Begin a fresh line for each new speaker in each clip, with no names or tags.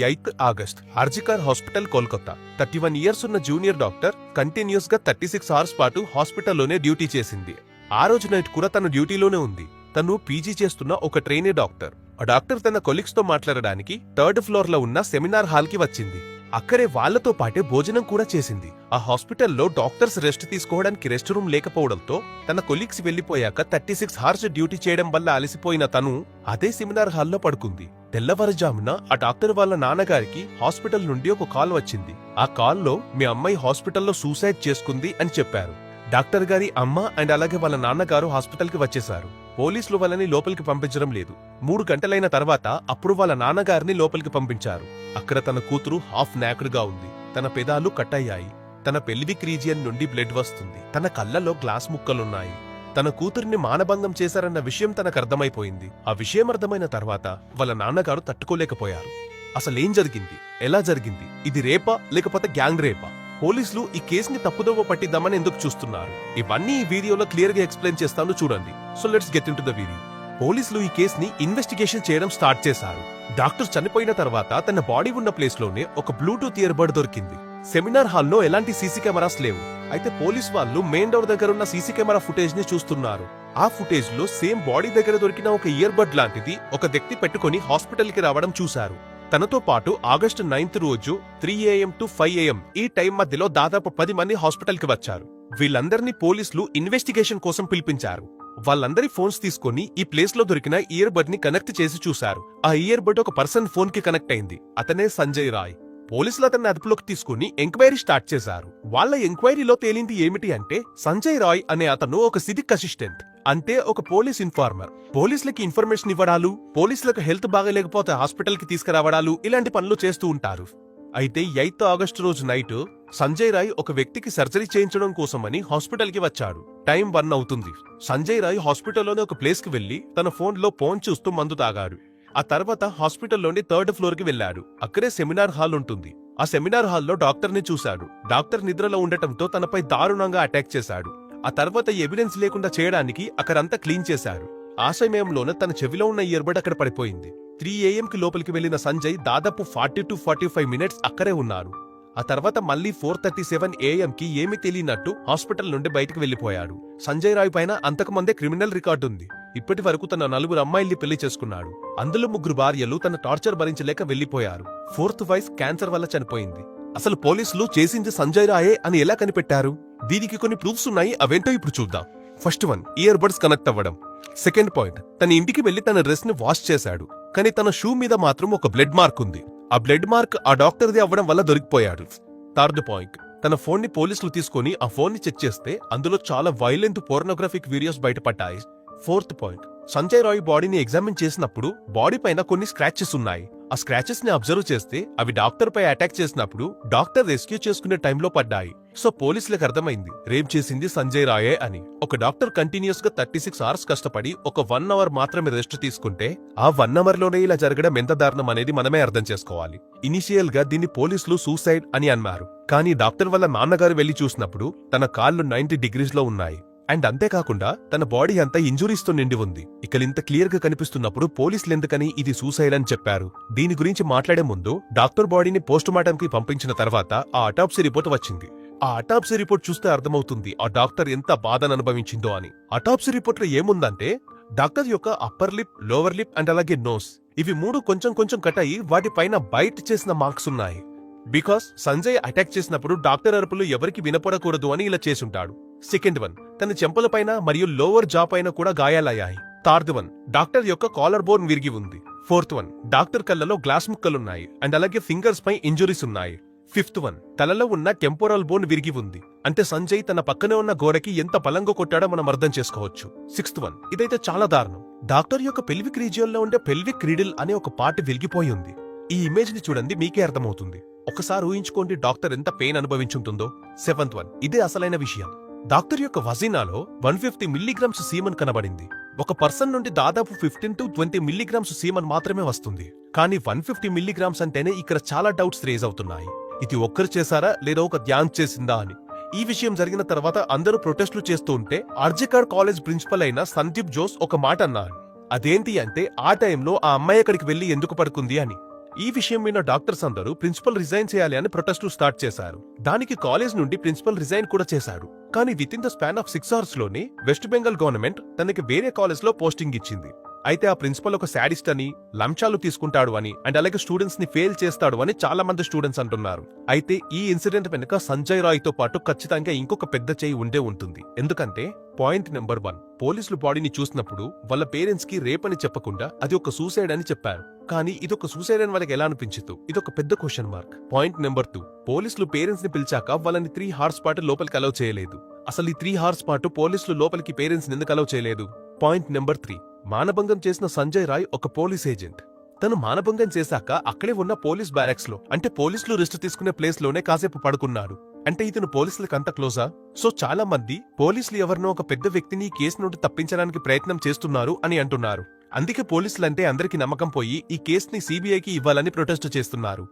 8th August RG Kar hospital Kolkata 31 years ఉన్న junior doctor continuous గా 36 hours పాటు హాస్పిటల్లోనే డ్యూటీ చేసింది. ఆ రోజు నైట్ కూడా తన డ్యూటీలోనే ఉంది. తను పీజీ చేస్తున్న ఒక ట్రైనీ డాక్టర్. ఆ డాక్టర్ తన కొలీగ్స్ తో మాట్లాడడానికి 3rd ఫ్లోర్ లో ఉన్న సెమినార్ హాల్ కి వచ్చింది. అక్కడే వాళ్లతో పాటే భోజనం కూడా చేసింది. ఆ హాస్పిటల్లో డాక్టర్స్ రెస్ట్ తీసుకోవడానికి రెస్ట్ రూమ్ లేకపోవడంతో తన కొలీగ్స్ వెళ్లిపోయాక 36 అవర్స్ డ్యూటీ చేయడం వల్ల అలసిపోయిన తను అదే సెమినార్ హాల్లో పడుకుంది. తెల్లవారుజామున ఆ డాక్టర్ వాళ్ళ నాన్నగారికి హాస్పిటల్ నుండి ఒక కాల్ వచ్చింది. ఆ కాల్లో మీ అమ్మాయి హాస్పిటల్లో సూసైడ్ చేసుకుంది అని చెప్పారు. డాక్టర్ గారి అమ్మ అండ్ అలాగే వాళ్ళ నాన్నగారు హాస్పిటల్ కి వచ్చేశారు. పోలీసులు వాళ్ళని లోపలికి పంపించడం లేదు. 3 గంటలైన తర్వాత అప్పుడు వాళ్ళ నాన్నగారిని లోపలికి పంపించారు. అక్కడ తన కూతురు హాఫ్ నాక్డ్ గా ఉంది. తన పెదాలు కట్ అయ్యాయి. తన పెల్విక్ రీజియన్ నుండి బ్లడ్ వస్తుంది. తన కళ్ళలో గ్లాస్ ముక్కలున్నాయి. తన కూతురిని మానభంగం చేశారన్న విషయం తనకు అర్థమైపోయింది. ఆ విషయం అర్థమైన తర్వాత వాళ్ళ నాన్నగారు తట్టుకోలేకపోయారు. అసలేం జరిగింది, ఎలా జరిగింది, ఇది రేపా లేకపోతే గ్యాంగ్ రేపా? పోలీసులు ఈ కేసుని తప్పుదోవ పట్టిద్దామని ఎందుకు చూస్తున్నారు? ఇవన్నీ ఈ వీడియోలో క్లియర్ గా ఎక్స్ప్లెయిన్ చేస్తాను, చూడండి. So let's get in to the video. పోలీసులు ఈ కేసుని ఇన్వెస్టిగేషన్ చేయడం స్టార్ట్ చేశారు. డాక్టర్ చనిపోయిన తర్వాత తన బాడీ ఉన్న ప్లేస్ లోనే ఒక బ్లూటూత్ ఇయర్ బడ్ దొరికింది. సెమినార్ హాల్లో ఎలాంటి సీసీ కెమెరాస్ లేవు. అయితే పోలీస్ వాళ్ళు మెయిన్ డోర్ దగ్గర ఉన్న సీసీ కెమెరా ఫుటేజ్ ని చూస్తున్నారు. ఆ ఫుటేజ్ లో సేమ్ బాడీ దగ్గర దొరికిన ఒక ఇయర్ బడ్ లాంటిది ఒక వ్యక్తి పెట్టుకుని హాస్పిటల్ కి రావడం చూశారు. తనతో పాటు ఆగస్టు 9th రోజు 3 AM to 5 AM ఈ టైం మధ్యలో దాదాపు 10 మంది హాస్పిటల్ కి వచ్చారు. వీళ్ళందరినీ పోలీసులు ఇన్వెస్టిగేషన్ కోసం పిలిపించారు. వాళ్ళందరి ఫోన్స్ తీసుకుని ఈ ప్లేస్ లో దొరికిన ఇయర్ బడ్ ని కనెక్ట్ చేసి చూశారు. ఆ ఇయర్ బడ్ ఒక పర్సన్ ఫోన్ కి కనెక్ట్ అయింది. అతనే సంజయ్ రాయ్. పోలీసులు అతన్ని అదుపులోకి తీసుకుని ఎంక్వైరీ స్టార్ట్ చేశారు. వాళ్ళ ఎంక్వైరీలో తేలింది ఏమిటి అంటే సంజయ్ రాయ్ అనే అతను ఒక సివిక్ అసిస్టెంట్, అంటే ఒక పోలీస్ ఇన్ఫార్మర్. పోలీసులకి ఇన్ఫర్మేషన్ ఇవ్వడాలు, పోలీసులకు హెల్త్ బాగాలేకపోతే హాస్పిటల్ కి తీసుకురావడాలు, ఇలాంటి పనులు చేస్తూ ఉంటారు. అయితే 8th ఆగస్టు రోజు నైట్ సంజయ్ రాయ్ ఒక వ్యక్తికి సర్జరీ చేయించడం కోసమని హాస్పిటల్ కి వచ్చాడు. టైం 1 అవుతుంది. సంజయ్ రాయ్ హాస్పిటల్లోనే ఒక ప్లేస్ కి వెళ్లి తన ఫోన్ లో ఫోన్ చూస్తూ మందు తాగాడు. ఆ తర్వాత హాస్పిటల్లోని 3rd ఫ్లోర్ కి వెళ్లాడు. అక్కడే సెమినార్ హాల్ ఉంటుంది. ఆ సెమినార్ హాల్లో డాక్టర్ ని చూశాడు. డాక్టర్ నిద్రలో ఉండటంతో తనపై దారుణంగా అటాక్ చేశాడు. ఆ తర్వాత ఎవిడెన్స్ లేకుండా చేయడానికి అక్కడంతా క్లీన్ చేశారు. ఆ సమయంలోనే తన చెవిలో ఉన్న ఇయర్బడ్ అక్కడ పడిపోయింది. 3 AM కి లోపలికి వెళ్లిన సంజయ్ దాదాపు 40 to 45 మినిట్స్ అక్కడే ఉన్నారు. ఆ తర్వాత మళ్లీ 4:37 AM కి ఏమీ తెలియనట్టు హాస్పిటల్ నుండి బయటకు వెళ్లిపోయాడు. సంజయ్ రాయ్ పైన అంతకుముందే క్రిమినల్ రికార్డు ఉంది. ఇప్పటి వరకు తన 4 అమ్మాయిల్ని పెళ్లి చేసుకున్నాడు. అందులో 3 భార్యలు తన టార్చర్ భరించలేక వెళ్లిపోయారు. 4th వైఫ్ క్యాన్సర్ వల్ల చనిపోయింది. అసలు పోలీసులు చేసింది సంజయ్ రాయే అని ఎలా కనిపెట్టారు? దీనికి కొన్ని ప్రూఫ్స్ ఉన్నాయి, అవేంటో ఇప్పుడు చూద్దాం. First one, ear buds connect అవ్వడం. సెకండ్ పాయింట్, తన ఇంటికి వెళ్లి తన డ్రెస్ ని వాష్ చేశాడు. కానీ తన షూ మీద మాత్రం ఒక బ్లడ్ మార్క్ ఉంది. ఆ బ్లడ్ మార్క్ ఆ డాక్టర్ది అవ్వడం వల్ల దొరికిపోయాడు. థర్డ్ పాయింట్, తన ఫోన్ ని పోలీసులు తీసుకుని ఆ ఫోన్ ని చెక్ చేస్తే అందులో చాలా వైలెంట్ పోర్నోగ్రాఫిక్ వీడియోస్ బయటపడ్డాయి. ఫోర్త్ పాయింట్, సంజయ్ రాయ్ బాడీని ఎగ్జామిన్ చేసినప్పుడు బాడీ పైన కొన్ని స్క్రాచెస్ ఉన్నాయి. ఆ స్క్రాచెస్ ని అబ్జర్వ్ చేస్తే అవి డాక్టర్ పై అటాక్ చేసినప్పుడు డాక్టర్ రెస్క్యూ చేసుకునే టైంలో పడ్డాయి. సో పోలీసులకు అర్థమైంది రేప్ చేసింది సంజయ్ రాయే అని. ఒక డాక్టర్ కంటిన్యూస్ గా 36 అవర్స్ కష్టపడి ఒక 1 అవర్ మాత్రమే రెస్ట్ తీసుకుంటే ఆ 1 అవర్ లోనే ఇలా జరగడం ఎంత దారుణం అనేది మనమే అర్థం చేసుకోవాలి. ఇనిషియల్ గా దీన్ని పోలీసులు సూసైడ్ అని అన్నారు. కానీ డాక్టర్ వల్ల నాన్నగారు వెళ్లి చూసినప్పుడు తన కాళ్లు 90 degrees లో ఉన్నాయి. అండ్ అంతేకాకుండా తన బాడీ అంతా ఇంజురీస్ తో నిండి ఉంది. ఇక ఇంత క్లియర్ గా కనిపిస్తున్నప్పుడు పోలీసులు ఎందుకని ఇది సూసైడ్ అని చెప్పారు? దీని గురించి మాట్లాడే ముందు డాక్టర్ బాడీని పోస్ట్ మార్టం కి పంపించిన తర్వాత ఆ అటాప్సీ రిపోర్ట్ వచ్చింది. ఆ అటాప్సీ రిపోర్ట్ చూస్తే అర్థమవుతుంది ఆ డాక్టర్ ఎంత బాధను అనుభవించిందో అని. అటాప్సీ రిపోర్ట్ లో ఏముందంటే డాక్టర్ యొక్క upper lip, lower lip and అలాగే నోస్, ఇవి 3 కొంచెం కొంచెం కట్ అయ్యి వాటిపైన బైట్ చేసిన మార్క్స్ ఉన్నాయి. బికాస్ సంజయ్ అటాక్ చేసినప్పుడు డాక్టర్ అరుపులు ఎవరికి వినపడకూడదు అని ఇలా చేసుంటాడు. సెకండ్ వన్, తన చెంపల పైన మరియు లోవర్ జా పైన కూడా గాయాలయ్యాయి. థర్డ్ వన్, డాక్టర్ యొక్క కాలర్ బోన్ విరిగి ఉంది. ఫోర్త్ వన్, డాక్టర్ కళ్ళలో గ్లాస్ ముక్కలున్నాయి అండ్ అలాగే ఫింగర్స్ పై ఇంజురీస్ ఉన్నాయి. ఫిఫ్త్ వన్, తలలో ఉన్న టెంపోరల్ బోన్ విరిగి ఉంది. అంటే సంజయ్ తన పక్కనే ఉన్న గోడకి ఎంత బలంగా కొట్టాడో మనం అర్థం చేసుకోవచ్చు. సిక్స్త్ వన్, ఇదైతే చాలా దారుణం. డాక్టర్ యొక్క పెల్విక్ రీజియన్ లో ఉండే పెల్విక్ క్రీడిల్ అనే ఒక పార్ట్ విరిగిపోయి ఉంది. ఈ ఇమేజ్ ని చూడండి, మీకే అర్థమవుతుంది. ఒకసారి ఊహించుకోండి డాక్టర్ ఎంత పెయిన్ అనుభవించుంటుందో. సెవెంత్ వన్, ఇదే అసలైన విషయం. డాక్టర్ యొక్క వజీనాలో 150 మిల్లీగ్రామ్స్ సీమన్ కనబడింది. ఒక పర్సన్ నుండి దాదాపు 15 to 20 మిల్లీగ్రామ్స్ సీమన్ మాత్రమే వస్తుంది. కానీ 150 మిల్లీగ్రామ్స్ అంటేనే ఇక్కడ చాలా డౌట్స్ రేజ్ అవుతున్నాయి. ఇది ఒక్కరు చేశారా లేదా ఒక ధ్యాన్ చేసిందా అని. ఈ విషయం జరిగిన తర్వాత అందరూ ప్రొటెస్టులు చేస్తూ ఉంటే ఆర్జికర్ కాలేజ్ ప్రిన్సిపల్ అయిన సందీప్ జోస్ ఒక మాట అన్నారు. అదేంటి అంటే ఆ టైంలో ఆ అమ్మాయి అక్కడికి వెళ్లి ఎందుకు పడుకుంది అని. ఈ విషయం విన్న డాక్టర్స్ అందరూ ప్రిన్సిపల్ రిజైన్ చేయాలి అని ప్రొటెస్టు స్టార్ట్ చేశారు. దానికి కాలేజ్ నుండి ప్రిన్సిపల్ రిజైన్ కూడా చేశాడు. కానీ with in the span of 6 hours లోనే వెస్ట్ బెంగాల్ గవర్నమెంట్ తనకి వేరే కాలేజ్ లో పోస్టింగ్ ఇచ్చింది. అయితే ఆ ప్రిన్సిపల్ ఒక శాడిస్ట్ అని, లంచాలు తీసుకుంటాడు అని అండ్ అలాగే స్టూడెంట్స్ ని ఫెయిల్ చేస్తాడు అని చాలా మంది స్టూడెంట్స్ అంటున్నారు. అయితే ఈ ఇన్సిడెంట్ వెనుక సంజయ్ రాయ్ తో పాటు ఖచ్చితంగా ఇంకొక పెద్ద చేయి ఉండే ఉంటుంది. ఎందుకంటే పాయింట్ నెంబర్ 1, పోలీసులు బాడీని చూసినప్పుడు వాళ్ళ పేరెంట్స్ కి రేప్ అని చెప్పకుండా అది ఒక సూసైడ్ అని చెప్పారు. కానీ ఇదొక సూసైడ్ అని వాళ్ళకి ఎలా అనిపించదు? ఇదొక పెద్ద క్వశ్చన్ మార్క్. పాయింట్ నెంబర్ 2, పోలీసులు పేరెంట్స్ ని పిలిచాక వాళ్ళని 3 hours పాటు లోపలికి అలౌ చేయలేదు. అసలు ఈ 3 hours పాటు పోలీసులు లోపలికి పేరెంట్స్ ని ఎందుకు అలౌ చేయలేదు? పాయింట్ నెంబర్ 3, మానభంగం చేసిన సంజయ్ రాయ్ ఒక పోలీస్ ఏజెంట్. తను మానభంగం చేశాక అక్కడే ఉన్న పోలీస్ బ్యారెక్స్ లో, అంటే పోలీసులు రెస్ట్ తీసుకునే ప్లేస్ లోనే కాసేపు పడుకున్నాడు. అంటే ఇతను పోలీసులకు అంత క్లోజా? సో చాలా మంది పోలీసులు ఎవరినో ఒక పెద్ద వ్యక్తిని ఈ కేసు నుండి తప్పించడానికి ప్రయత్నం చేస్తున్నారు అని అంటున్నారు. అందుకే పోలీసులంటే అందరికీ నమ్మకం పోయి ఈ కేసుని సిబిఐకి ఇవ్వాలని ప్రొటెస్ట్ చేస్తున్నారు.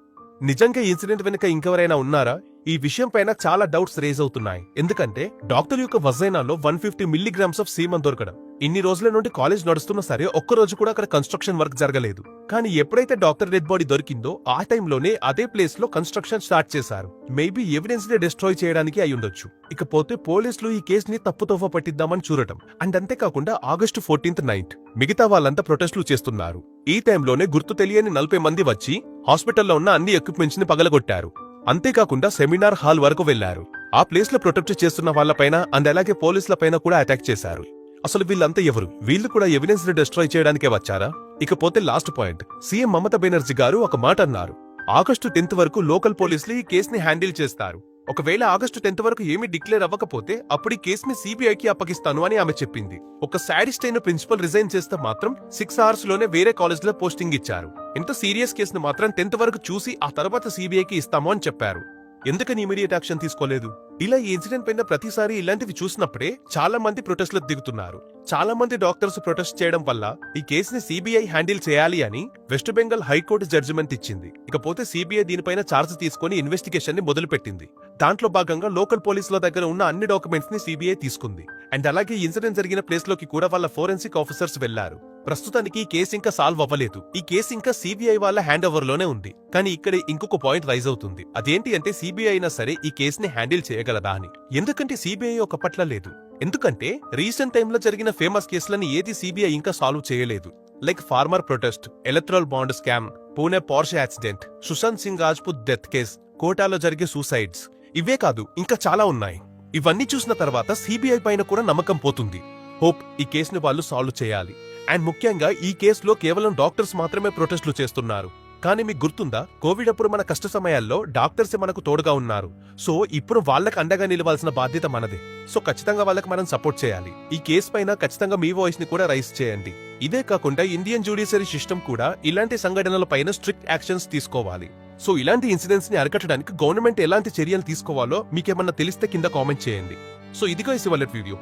నిజంగా ఈ ఇన్సిడెంట్ వెనుక ఇంకెవరైనా ఉన్నారా? ఈ విషయం పైన చాలా డౌట్స్ రేజ్ అవుతున్నాయి. ఎందుకంటే డాక్టర్ యొక్క వజైనాలో 150 milligrams ఆఫ్ సీమన్ దొరకడం. ఇన్ని రోజుల నుండి కాలేజ్ నడుస్తున్నా సరే ఒక్కరోజు కూడా అక్కడ కన్స్ట్రక్షన్ వర్క్ జరగలేదు. కానీ ఎప్పుడైతే డాక్టర్ డెడ్ బాడీ దొరికిందో ఆ టైంలోనే అదే ప్లేస్ లో కన్స్ట్రక్షన్ స్టార్ట్ చేశారు. మేబీ ఎవిడెన్స్ ని డిస్ట్రాయ్ చేయడానికి అయి ఉండొచ్చు. ఇకపోతే పోలీసులు ఈ కేసుని తప్పుతోవ పట్టిద్దామని చూడటం. అండ్ అంతేకాకుండా August 14th నైట్ మిగతా వాళ్ళంతా ప్రొటెస్టులు చేస్తున్నారు. ఈ టైంలోనే గుర్తు తెలియని 40 మంది వచ్చి హాస్పిటల్లో ఉన్న అన్ని ఎక్విప్మెంట్స్ ని పగలగొట్టారు. అంతేకాకుండా సెమినార్ హాల్ వరకు వెళ్లారు. ఆ ప్లేస్ లో ప్రొటెక్ట్ చేస్తున్న వాళ్లపైన అండ్ అలాగే పోలీసుల పైన కూడా అటాక్ చేశారు. అసలు వీళ్ళంతా ఎవరు? వీళ్ళు కూడా ఎవిడెన్స్ ని డిస్ట్రాయ్ చేయడానికే వచ్చారా? ఇకపోతే last point, CM Mamata Banerjee గారు ఒక మాట అన్నారు. August 10th వరకు లోకల్ పోలీసులు ఈ కేసుని హ్యాండిల్ చేస్తారు. ఒకవేళ August 10th వరకు ఏమీ డిక్లేర్ అవ్వకపోతే అప్పుడు ఈ కేసుని సిబిఐకి అప్పగిస్తాను అని ఆమె చెప్పింది. ఒక సాడిస్ట్ అయిన ప్రిన్సిపల్ రిజైన్ చేస్తే మాత్రం 6 hours లోనే వేరే కాలేజ్ లో పోస్టింగ్ ఇచ్చారు. ఇంత సీరియస్ కేసును మాత్రం 10th వరకు చూసి ఆ తర్వాత సిబిఐకి ఇస్తాము అని చెప్పారు. ఎందుకని ఇమీడియట్ యాక్షన్ తీసుకోలేదు? ఇలా ఈ ఇన్సిడెంట్ పైన ప్రతిసారి ఇలాంటివి చూసినప్పుడే చాలా మంది ప్రొటెస్ట్లకు దిగుతున్నారు. చాలా మంది డాక్టర్స్ ప్రొటెస్ట్ చేయడం వల్ల ఈ కేసుని సిబిఐ హ్యాండిల్ చేయాలి అని వెస్ట్ బెంగాల్ హైకోర్టు జడ్జిమెంట్ ఇచ్చింది. ఇకపోతే సిబిఐ దీనిపైన ఛార్జ్ తీసుకుని ఇన్వెస్టిగేషన్ ని మొదలుపెట్టింది. దాంట్లో భాగంగా లోకల్ పోలీసుల దగ్గర ఉన్న అన్ని డాక్యుమెంట్స్ ని సిబిఐ తీసుకుంది. అండ్ అలాగే ఇన్సిడెంట్ జరిగిన ప్లేస్ లోకి కూడా వాళ్ళ ఫోరెన్సిక్ ఆఫీసర్స్ వెళ్లారు. ప్రస్తుతానికి ఈ కేసు ఇంకా సాల్వ్ అవ్వలేదు. ఈ కేసు ఇంకా సిబిఐ వాళ్ళ హ్యాండ్ ఓవర్ లోనే ఉంది. కానీ ఇక్కడ ఇంకొక పాయింట్ రైజ్ అవుతుంది. అదేంటి అంటే సిబిఐ అయినా సరే ఈ కేసుని హ్యాండిల్ చేయగలదా అని. ఎందుకంటే సిబిఐ ఒక పట్ల లేదు. ఎందుకంటే రీసెంట్ టైంలో జరిగిన ఫేమస్ కేసులని ఏది సిబిఐ ఇంకా సాల్వ్ చేయలేదు. Like farmer protest, electoral bond scam, Pune Porsche accident, Sushant Singh Rajput death case, కోటాలో జరిగే సూసైడ్స్. ఇవే కాదు ఇంకా చాలా ఉన్నాయి. ఇవన్నీ చూసిన తర్వాత సిబిఐ పైన కూడా నమ్మకం పోతుంది. హోప్ ఈ కేసుని వాళ్ళు సాల్వ్ చేయాలి. అండ్ ముఖ్యంగా ఈ కేసులో కేవలం డాక్టర్స్ మాత్రమే ప్రొటెస్టులు చేస్తున్నారు. కానీ మీకు గుర్తుందా, కోవిడ్ అప్పుడు మన కష్ట సమయాల్లో డాక్టర్సే మనకు తోడుగా ఉన్నారు. సో ఇప్పుడు వాళ్ళకి అండగా నిలవాల్సిన బాధ్యత మనదే. సో ఖచ్చితంగా వాళ్ళకి మనం సపోర్ట్ చేయాలి. ఈ కేసు పైన ఖచ్చితంగా మీ వాయిస్ ని కూడా రైజ్ చేయండి. ఇదే కాకుండా ఇండియన్ జ్యుడిషియరీ సిస్టమ్ కూడా ఇలాంటి సంఘటనల పైన స్ట్రిక్ట్ యాక్షన్స్ తీసుకోవాలి. సో ఇలాంటి ఇన్సిడెంట్స్ ని అరికట్టడానికి గవర్నమెంట్ ఎలాంటి చర్యలు తీసుకోవాలో మీకేమన్నా తెలిస్తే కింద కామెంట్ చేయండి. సో ఇదిగో ఇవాళ వీడియో.